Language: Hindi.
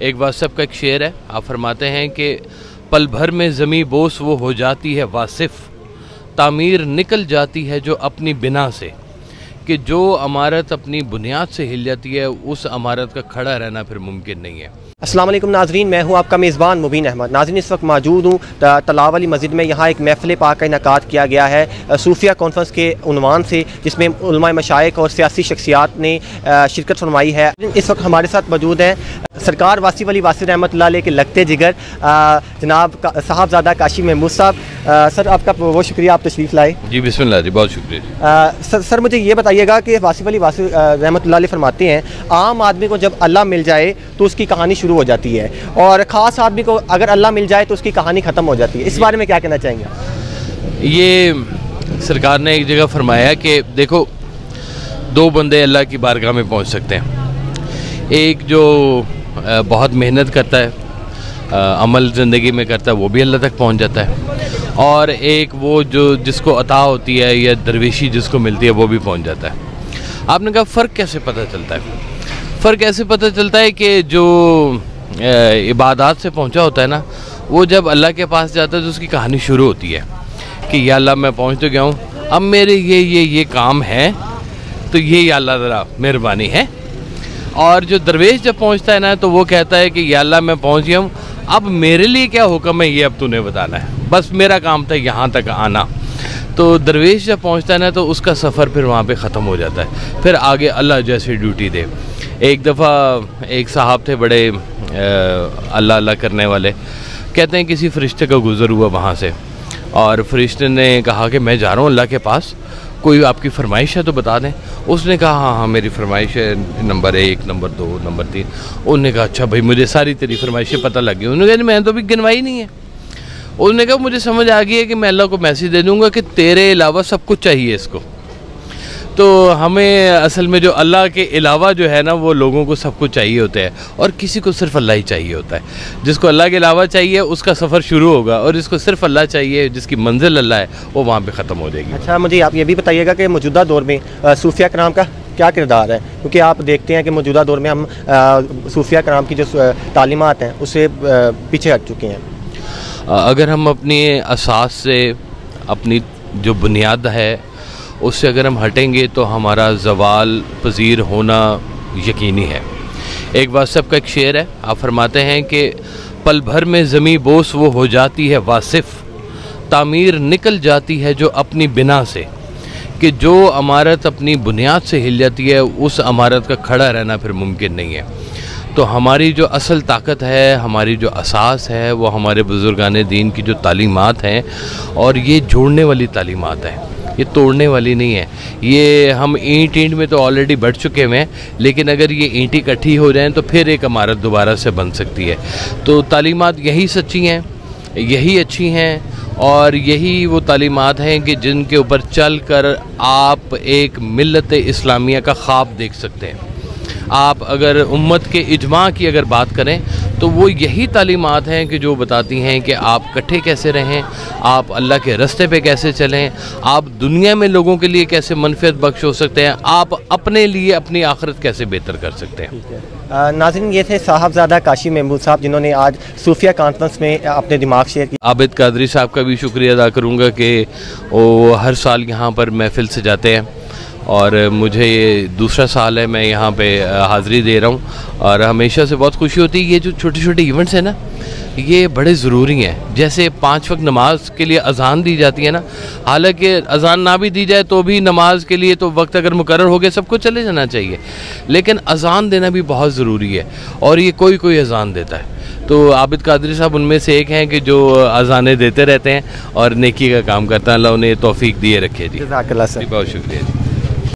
एक वासिफ का एक शेर है, आप फरमाते हैं कि पल भर में ज़मीं बोस वो हो जाती है वासिफ, तामीर निकल जाती है जो अपनी बिना से, कि जो इमारत अपनी बुनियाद से हिल जाती है उस इमारत का खड़ा रहना फिर मुमकिन नहीं है। अस्सलाम वालेकुम नाज़रीन, मैं हूं आपका मेज़बान मुबीन अहमद। नाज़रीन, इस वक्त मौजूद हूं तलाव वाली मस्जिद में। यहाँ एक महफ़िल पाक का इनेकाद किया गया है सूफिया कॉन्फ्रेंस के उन्वान से, जिसमें उलमा मशाइख और सियासी शख्सियात ने शिरकत फरमाई है। इस वक्त हमारे साथ मौजूद हैं सरकार वासिफ अली वासिफ रहमतुल्लाह अलैह के लगते जिगर जनाब साहबजादा काशी महमूद साहब। सर, आपका बहुत शुक्रिया, आप तशरीफ़ लाए। जी बिस्मिल्लाह जी, बहुत शुक्रिया। सर मुझे ये बताइएगा कि वासिफ अली वासिफ रहमतुल्लाह अलैह फरमाते हैं, आम आदमी को जब अल्लाह मिल जाए तो उसकी कहानी शुरू हो जाती है, और ख़ास आदमी को अगर अल्लाह मिल जाए तो उसकी कहानी ख़त्म हो जाती है। इस बारे में क्या कहना चाहेंगे? ये सरकार ने एक जगह फरमाया कि देखो, दो बंदे अल्लाह की बारगाह में पहुंच सकते हैं। एक जो बहुत मेहनत करता है, अमल ज़िंदगी में करता है, वो भी अल्लाह तक पहुंच जाता है, और एक वो जो जिसको अता होती है या दरवेशी जिसको मिलती है वो भी पहुंच जाता है। आपने कहा फ़र्क कैसे पता चलता है? फ़र्क ऐसे पता चलता है कि जो इबादत से पहुंचा होता है ना, वो जब अल्लाह के पास जाता है तो उसकी कहानी शुरू होती है कि या अल्लाह मैं पहुंच तो गया हूँ, अब मेरे ये काम है, तो ये या अल्लाह ज़रा मेहरबानी है। और जो दरवेश जब पहुंचता है ना, तो वो कहता है कि या अल्लाह मैं पहुंच गया हूँ, अब मेरे लिए क्या हुक्म है ये अब तूने बताना है, बस मेरा काम था यहाँ तक आना। तो दरवेश जब पहुंचता है ना, तो उसका सफ़र फिर वहाँ पे ख़त्म हो जाता है, फिर आगे अल्लाह जैसी ड्यूटी दे। एक दफ़ा एक साहब थे बड़े अल्लाह अल्लाह करने वाले, कहते हैं किसी फ़रिश्ते का गुज़र हुआ वहाँ से, और फरिश्ते ने कहा कि मैं जा रहा हूँ अल्लाह के पास, कोई आपकी फरमाइश है तो बता दें। उसने कहा हाँ मेरी फरमाइश है नंबर 1, नंबर 2, नंबर 3। उन्होंने कहा अच्छा भाई, मुझे सारी तेरी फरमाइशें पता लग गई। उन्होंने कहा मैंने तो अभी गिनवाई नहीं है। उन्होंने कहा मुझे समझ आ गई है कि मैं अल्लाह को मैसेज दे दूँगा कि तेरे अलावा सब कुछ चाहिए इसको। तो हमें असल में जो अल्लाह के अलावा जो है ना, वो लोगों को सब कुछ चाहिए होता है, और किसी को सिर्फ अल्लाह ही चाहिए होता है। जिसको अल्लाह के अलावा चाहिए उसका सफ़र शुरू होगा, और जिसको सिर्फ अल्लाह चाहिए, जिसकी मंजिल अल्लाह है, वो वहाँ पे ख़त्म हो जाएगी। अच्छा, मुझे आप ये भी बताइएगा कि मौजूदा दौर में सूफिया कराम का क्या किरदार है? क्योंकि आप देखते हैं कि मौजूदा दौर में हम सूफिया कराम की जो तालीमात हैं उससे पीछे हट चुके हैं। अगर हम अपनी असास से, अपनी जो बुनियाद है उससे अगर हम हटेंगे तो हमारा ज़वाल पज़ीर होना यकीनी है। एक वासिफ का एक शेर है, आप फरमाते हैं कि पल भर में ज़मीं बोस वो हो जाती है वासिफ, तामीर निकल जाती है जो अपनी बिना से, कि जो इमारत अपनी बुनियाद से हिल जाती है उस इमारत का खड़ा रहना फिर मुमकिन नहीं है। तो हमारी जो असल ताकत है, हमारी जो असास है, वो हमारे बुज़ुर्गान दीन की जो तालीमात हैं, और ये जोड़ने वाली तालीमात हैं, ये तोड़ने वाली नहीं है। ये हम ईंट में तो ऑलरेडी बढ़ चुके हैं, लेकिन अगर ये ईंट इकट्ठी हो जाएं तो फिर एक इमारत दोबारा से बन सकती है। तो तालीमात यही सच्ची हैं, यही अच्छी हैं, और यही वो तालीमात हैं कि जिनके ऊपर चल कर आप एक मिल्लत इस्लामिया का ख्वाब देख सकते हैं। आप अगर उम्मत के इजमा की अगर बात करें तो वो यही तालीमात हैं कि जो बताती हैं कि आप इकट्ठे कैसे रहें, आप अल्लाह के रास्ते पे कैसे चलें, आप दुनिया में लोगों के लिए कैसे मनफ़ियत बख्श हो सकते हैं, आप अपने लिए अपनी आखिरत कैसे बेहतर कर सकते हैं। नाज़रीन, ये थे साहबजादा काशी महमूद साहब, जिन्होंने आज सूफिया कॉन्फ्रेंस में अपने दिमाग शेयर किया। आबिद कादरी साहब का भी शुक्रिया अदा करूँगा कि वो हर साल यहाँ पर महफिल से जाते हैं, और मुझे ये दूसरा साल है मैं यहाँ पे हाज़िरी दे रहा हूँ, और हमेशा से बहुत खुशी होती है। ये जो छोटे छोटे इवेंट्स हैं ना, ये बड़े ज़रूरी हैं। जैसे 5 वक्त नमाज के लिए अज़ान दी जाती है ना, हालांकि अज़ान ना भी दी जाए तो भी नमाज के लिए तो वक्त अगर मुकर्रर हो गया सबको चले जाना चाहिए, लेकिन अज़ान देना भी बहुत ज़रूरी है, और ये कोई अज़ान देता है। तो आबिद कादरी साहब उनमें से एक हैं कि जो अज़ानें देते रहते हैं और नेकी का काम करते हैं। अल्लाह उन्हें तौफीक दिए रखे जी। जज़ाकल्लाह सर, बहुत शुक्रिया जी।